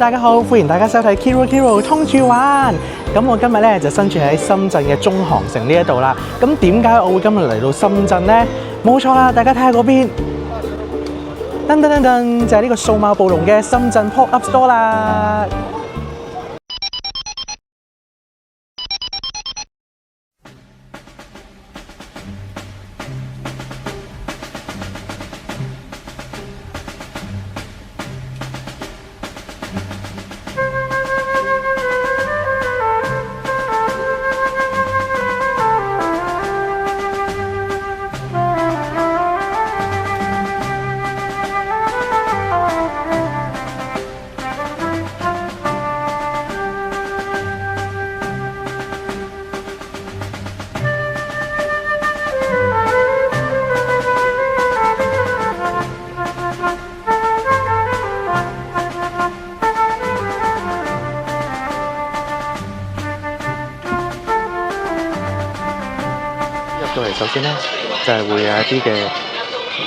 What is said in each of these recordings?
大家好，歡迎大家收睇 Kiro 通住玩。咁我今日咧就身處喺深圳嘅中航城呢一度啦。咁點解我會今日嚟到深圳呢？冇錯啦，大家睇下嗰邊，噔噔噔噔，就係呢個數碼暴龍嘅深圳 Pop Up Store 啦。到嚟首先咧，就係會有一啲嘅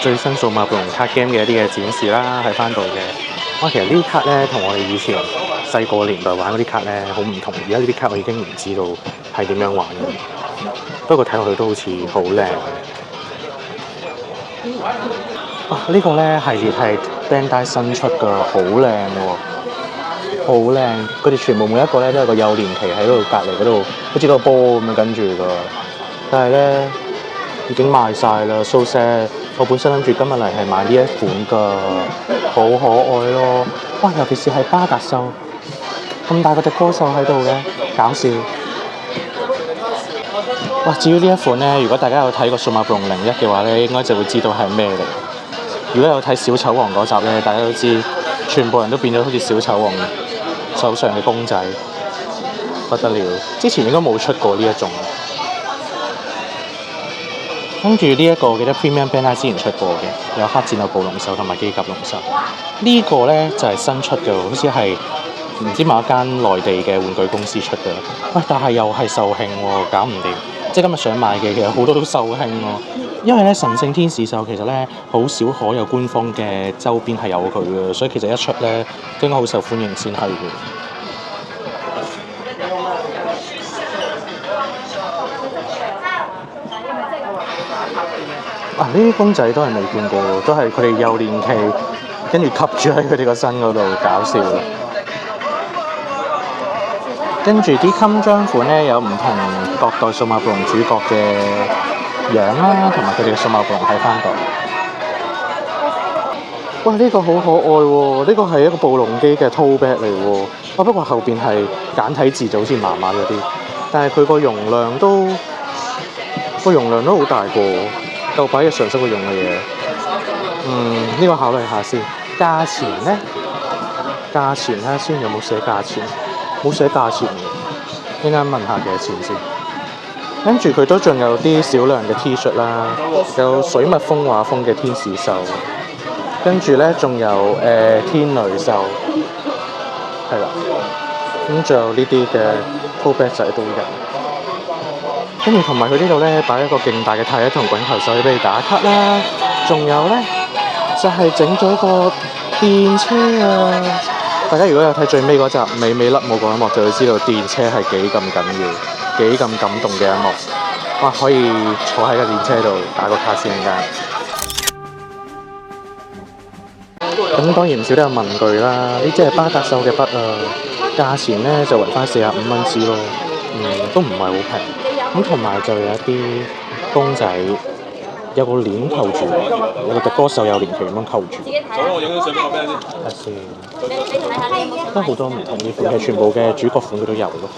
最新數碼暴龍卡 game 嘅一啲嘅展示啦，喺翻度嘅。哇，其實呢啲卡咧，同我哋以前細個年代玩嗰啲卡咧，好唔同。而家呢啲卡我已經唔知道係點樣玩嘅。不過睇落去都好似好靚。啊，呢個咧系列係 Bandai 新出㗎，好靚喎，好靚。佢哋全部每一個咧都有個幼年期喺度隔離嗰度，好似個波咁樣跟住㗎。但係咧已經賣晒啦 ，so sad。我本身諗住今日嚟係買呢一款㗎，好可愛咯。哇，尤其是係巴達獸，咁大個隻歌獸喺度嘅，搞笑。哇，至於呢一款咧，如果大家有睇過數碼暴龍01嘅話咧，應該就會知道係咩嚟。如果有睇小丑王嗰集咧，大家都知全部人都變咗好似小丑王手上嘅公仔，不得了。之前應該冇出過呢一種。跟住呢一個我記得 Premium Bandai 之前出過嘅，有黑戰鬥暴龍獸同埋機甲龍獸。呢個咧就係新出嘅，好似係唔知某一間內地嘅玩具公司出嘅。喂，但係又係售罄喎，搞唔掂。即係今日想買嘅其實好多都售罄喎，因為咧神聖天使獸其實咧好少可有官方嘅周邊係有佢嘅，所以其實一出咧應該好受歡迎先係嘅。啊！呢啲公仔都係未見過，都係佢哋幼年期跟住吸住喺佢哋個身嗰度搞笑。跟住啲襟章款咧有唔同各代數碼暴龍主角嘅樣啦，同埋佢哋嘅數碼暴龍喺翻度。哇！呢個好可愛喎，呢個係一個暴龍機嘅 tote bag 嚟喎。不過後邊係簡體字就好似麻麻嗰啲，但係佢個容量都好大個。夠擺日常生活用嘅嘢，呢個考慮下先。價錢咧，睇下先有冇寫價錢，冇寫價錢嘅，應該問下幾多錢先。跟住佢都仲有啲少量嘅 T 恤啦，有水蜜蜂畫風嘅天使獸，跟住咧仲有天女獸，係啦，咁仲有呢啲嘅 tote bag 仔都有。跟住同埋佢呢度咧擺一個勁大嘅太一同滾球手俾你打卡啦，仲有咧就係整咗一個電車啊！大家如果有睇最尾嗰集尾粒冇個音樂，就會知道電車係幾咁緊要、幾咁感動嘅一幕。哇！可以坐喺個電車度打個卡先間。咁當然唔少都有文具啦，呢隻係巴達獸嘅筆啊，價錢咧就圍翻45蚊支咯，都唔係好平。咁同埋就有一啲公仔，有個鏈扣住，有個隻歌手有連旗咁樣扣住。我影張相俾我睇下先。都好多唔同嘅款，係全部嘅主角款佢都有咯。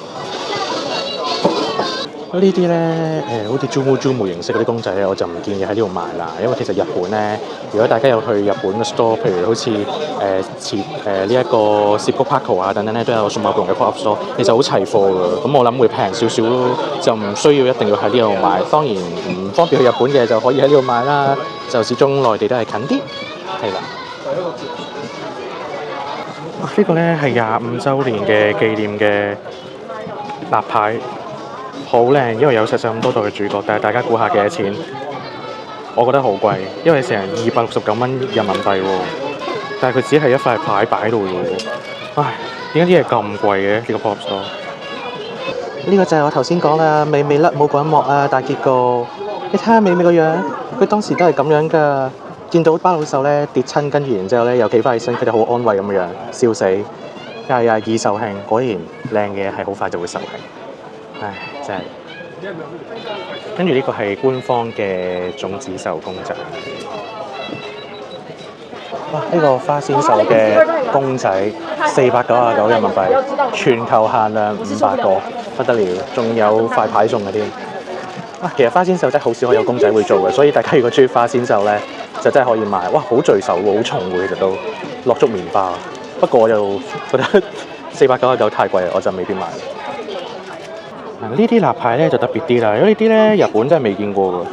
呢啲咧好似 Jumu 形式嗰啲公仔咧，我就唔建議喺呢度買啦，因為其實日本咧，如果大家有去日本嘅 store， 譬如好似呢一個涉谷 Parko 啊等等咧，都有數碼暴龍嘅 pop-up store， 其實好齊貨㗎。咁我諗會平少少咯，就唔需要一定要喺呢度買。當然唔方便去日本嘅就可以喺呢度買啦，就始終內地都係近啲，係啦。呢個咧係25週年嘅紀念嘅立牌。好靚，因為有實際咁多代嘅主角，但係大家估下幾多錢？我覺得好貴，因為成269蚊人民幣喎，但係佢只係一塊牌擺到喎。唉，點解啲嘢咁貴嘅呢個 pop store？呢個就係我頭先講啦，美美甩冇嗰一幕啊，大結局。你睇下美美個樣，佢當時都係咁樣㗎。見到巴老獸咧跌親，跟住然之後咧又企翻起身，佢就好安慰咁樣笑死。又易售罄，果然靚嘅係好快就會售罄。唉，真係。跟住呢個係官方嘅種子獸公仔。哇！呢個花仙獸嘅公仔499人民幣，全球限量500個，不得了！仲有塊牌送嘅添。其實花仙獸真係好少可有公仔會做嘅，所以大家如果中意花仙獸咧，就真係可以買。哇！好聚手喎，好重喎，其實都落足棉花。不過我就覺得499太貴啦，我就未必買。呢啲立牌咧就特別啲啦，因為呢啲咧日本真係未見過㗎。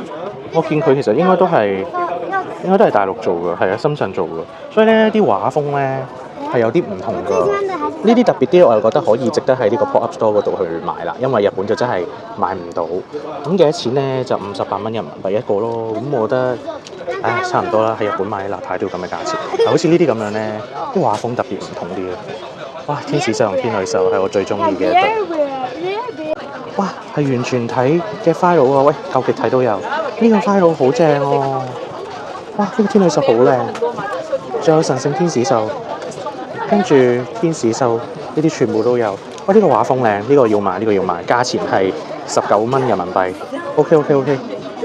我見佢其實應該都係大陸做㗎，係啊，深圳做㗎。所以咧啲畫風咧係有啲唔同㗎。呢啲特別啲，我又覺得可以值得喺呢個 pop up store 嗰度去買啦，因為日本就真係買唔到。咁幾多錢咧？就58蚊人民幣一個咯。咁我覺得差唔多啦。喺日本買立牌都要咁嘅價錢。好似呢啲咁樣咧，啲畫風特別唔同啲嘅。哇！天使獸同天女獸係我最中意嘅一對。哇！係完全體嘅 file 喎，喂，究極睇都有。呢個 file 好正喎。哇！呢個天女獸好靚，仲有神聖天使獸，跟住天使獸呢啲全部都有。哇！呢個畫風靚，呢個要買，呢個要買，價錢係19蚊人民幣。OK，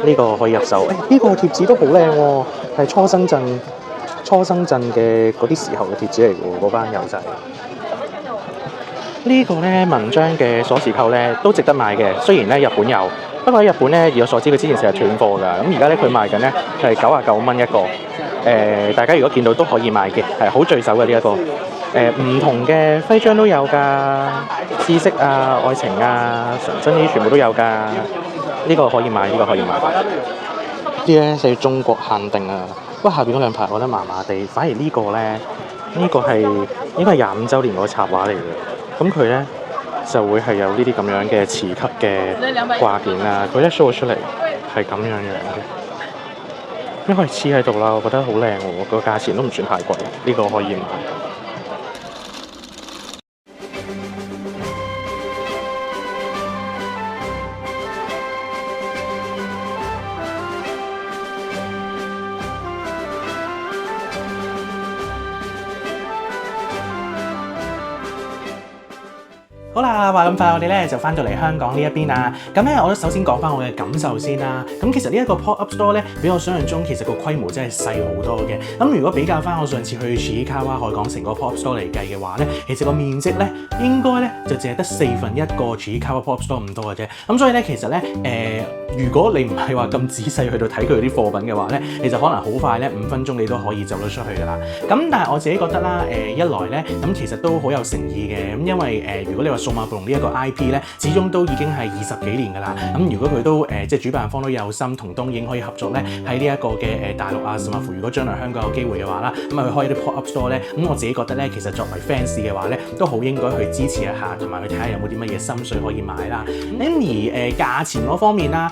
呢個可以入手。呢個貼紙都好靚喎，係初生鎮嘅嗰啲時候嘅貼紙嚟嘅喎，嗰班友仔。呢個咧文章嘅鎖匙扣咧都值得買嘅，雖然咧日本有，不過喺日本咧以我所知佢之前成日斷貨㗎，咁而家咧佢賣緊咧係99蚊一個。大家如果見到都可以買嘅，係好聚手嘅呢一個。唔同嘅徽章都有㗎，知識啊、愛情啊、純真呢啲全部都有㗎。呢個可以買，呢個可以買。啲咧寫中國限定啊，不過下邊嗰兩排我覺得麻麻地，反而呢個咧，呢個係應該係25週年嗰個插畫嚟嘅。咁佢咧就會係有呢啲咁樣嘅磁吸嘅掛件啊，佢一 show 出嚟係咁樣嘅，因為黐喺度啦，我覺得好靚喎，個價錢都唔算太貴，呢個可以買。好啦，話咁快，我哋咧就翻到嚟香港呢一邊啦。咁咧，我都首先講翻我嘅感受先啦。咁其實呢一個 pop up store 咧，比我想象中其實個規模真係細好多嘅。咁如果比較翻我上次去史卡哇海港城個 pop up store 嚟計嘅話咧，其實個面積咧應該咧就淨係得1/4個史卡哇 pop up store 咁多嘅啫。咁所以咧，其實咧如果你唔係話咁仔細去到睇佢啲貨品嘅話咧，你就可能好快咧5分鐘你都可以走得出去噶啦。咁但係我自己覺得啦，一來咧咁其實都好有誠意嘅。咁因為如果你話數碼暴龍呢一個 IP 咧，始終都已經係20幾年噶啦。咁如果佢都即係主辦方都有心同東映可以合作咧，喺呢一個嘅大陸啊，甚至乎如果將來香港有機會嘅話啦，咁啊去開啲 pop up store 咧，咁我自己覺得咧，其實作為 fans 嘅話咧，都好應該去支持一下，同埋去睇下有冇啲乜嘢心水可以買啦。咁而價錢嗰方面啦。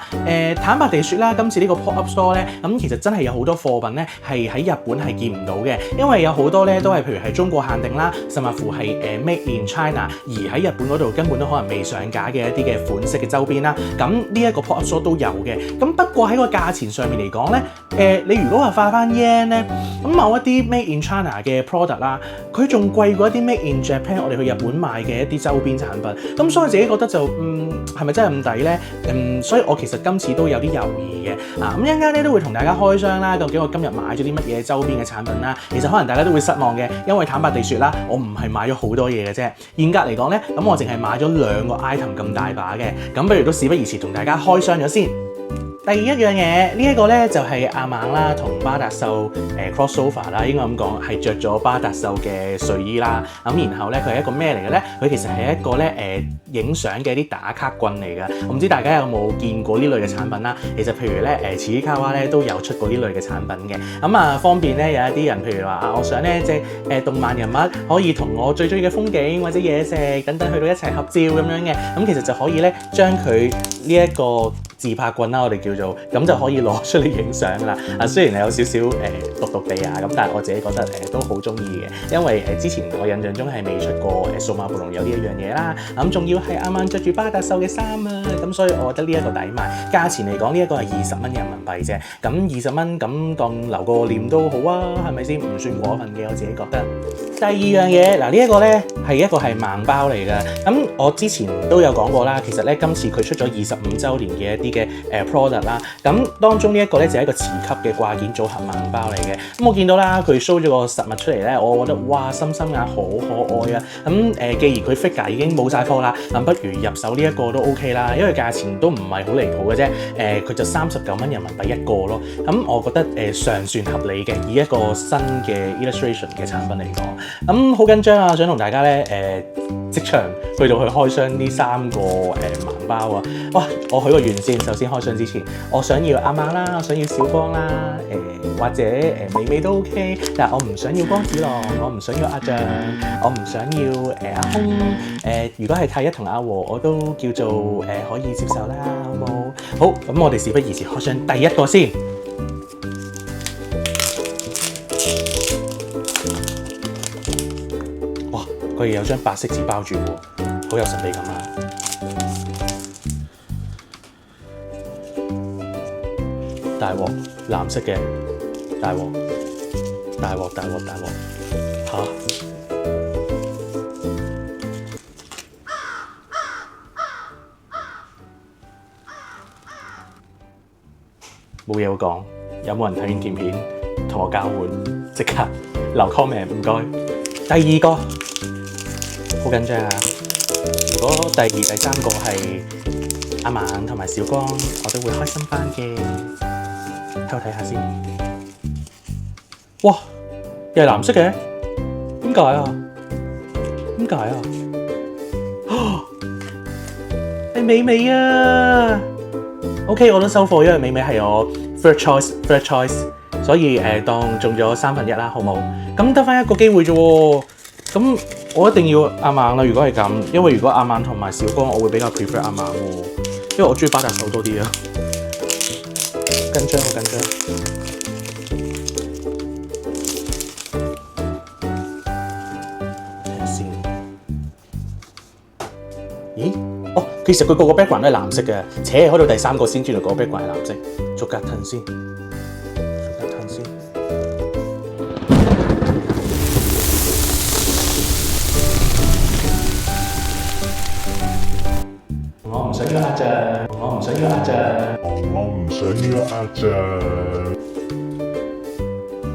坦白地說啦，今次呢個 pop up store 咧，咁其實真係有好多貨品咧係喺日本係見唔到嘅，因為有好多咧都係譬如係中國限定啦，甚至乎係Made in China，而喺日本嗰度根本都可能未上架嘅一啲嘅款式嘅周邊啦。咁呢一個 pop up store 都有嘅。咁不過喺個價錢上面嚟講咧，你如果話化翻 yen 咧，咁某一啲 Made in China 嘅 product 啦，佢仲貴過一啲 Made in Japan 我哋去日本買嘅一啲周邊產品。咁所以我自己覺得就係咪真係咁抵咧？所以我其實今次都有啲猶豫嘅。咁一陣間咧都會同大家開箱啦，究竟我今日買咗啲乜嘢周邊嘅產品啦？其實可能大家都會失望嘅，因為坦白地說啦，我唔係買咗好多嘢嘅啫。嚴格嚟講咧，咁我淨係買咗2個 item 咁大把嘅。咁不如都事不宜遲，同大家開箱咗先。第一樣嘢，呢一個咧就係阿猛啦同巴達獸crossover 啦，應該咁講係着咗巴達獸嘅睡衣啦。咁然後咧佢係一個咩嚟嘅咧？佢其實係一個咧影相嘅啲打卡棍嚟㗎。我唔知大家有冇見過呢類嘅產品啦。其實譬如咧慈禧卡哇咧都有出過呢類嘅產品嘅。咁啊方便咧有一啲人譬如話啊，我想咧即係動漫人物可以同我最中意嘅風景或者嘢食等等去到一齊合照咁樣嘅。咁其實就可以咧將佢呢一個自拍棍啦，我哋叫做咁就可以攞出嚟影相啦。雖然係有少少獨獨地啊，咁但係我自己覺得都好中意嘅，因為之前我印象中係未出過數碼暴龍有呢一樣嘢啦。咁仲要係啱啱着住巴達獸嘅衫啊，咁所以我覺得呢一個抵買。價錢嚟講，呢一個係20蚊人民幣啫。咁20蚊咁當留個臉都好啊，係咪先？唔算過分嘅，我自己覺得。第二樣嘢嗱，呢一個咧係一個係盲包嚟㗎。咁我之前都有講過啦，其實咧今次佢出咗25週年嘅一啲嘅product 啦。咁當中呢一個咧就係一個磁吸嘅掛件組合盲包嚟嘅。咁我見到啦，佢 show 咗個實物出嚟咧，我覺得哇，心心眼好可愛啊！咁既然佢 figure 已經冇晒貨啦，咁不如入手呢一個都 OK 啦，因為價錢都唔係好離譜嘅啫。佢就39蚊人民幣一個咯。咁我覺得尚算合理嘅，以一個新嘅 illustration 嘅產品嚟講。咁好緊張啊！想同大家咧即場去到去開箱呢3個盲包啊！哇！我許個願先，首先開箱之前，我想要阿媽啦，我想要小光啦，或者美美都 OK， 但係我唔想要光子郎，我唔想要阿象，我唔想要阿空。如果係太一同阿和，我都叫做可以接受啦，好冇？好，咁我哋事不宜遲，開箱第一個先。哇！佢有張白色紙包住喎，好有神秘感啊！大鑊，藍色嘅大鑊，大鑊嚇！冇嘢好講，有冇人睇完條片同我交換？即刻留 comment 唔該。第二個好緊張啊！如果第2、第3個係阿曼同埋小光，我都會開心翻嘅。睇我睇下先。哇！又係藍色嘅，點解啊？點解啊？係美美啊 ！OK， 我都收貨，因為美美係我 third choice， 所以當中咗1/3啦，好冇？咁得翻一個機會啫喎，咁我一定要阿曼啦。如果係咁，因為如果阿曼同埋小光，我會比較 prefer 阿曼喎，因為我中意巴達獸多啲啊。緊張，好緊張。睇下先。咦？哦，其實佢個 background 都係藍色嘅，開到第3個先知道個 background 係藍色。逐格褪先，我唔想要阿象，我唔想要阿象，我唔想要阿象。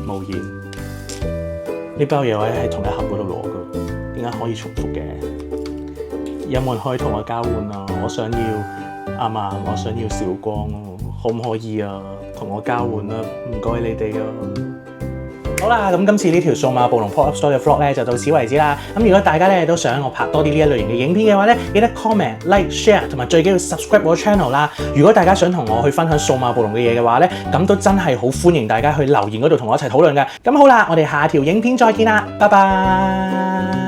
無言，呢包嘢我喺同一盒嗰度攞㗎，點解可以重複嘅？有冇人可以同我交換啊？我想要阿曼，我想要小光咯，可唔可以啊？同我交換啊！唔該你哋啊！好啦，咁今次呢條數碼暴龍 Pop-Up Store 嘅 Vlog 咧就到此為止啦。咁如果大家咧都想我拍多啲呢一類型嘅影片嘅話咧，記得 comment、like、share 同埋最緊要 subscribe 我 channel 啦。如果大家想同我去分享數碼暴龍嘅嘢嘅話咧，咁都真係好歡迎大家去留言嗰度同我一齊討論嘅。咁好啦，我哋下條影片再見啦，拜拜。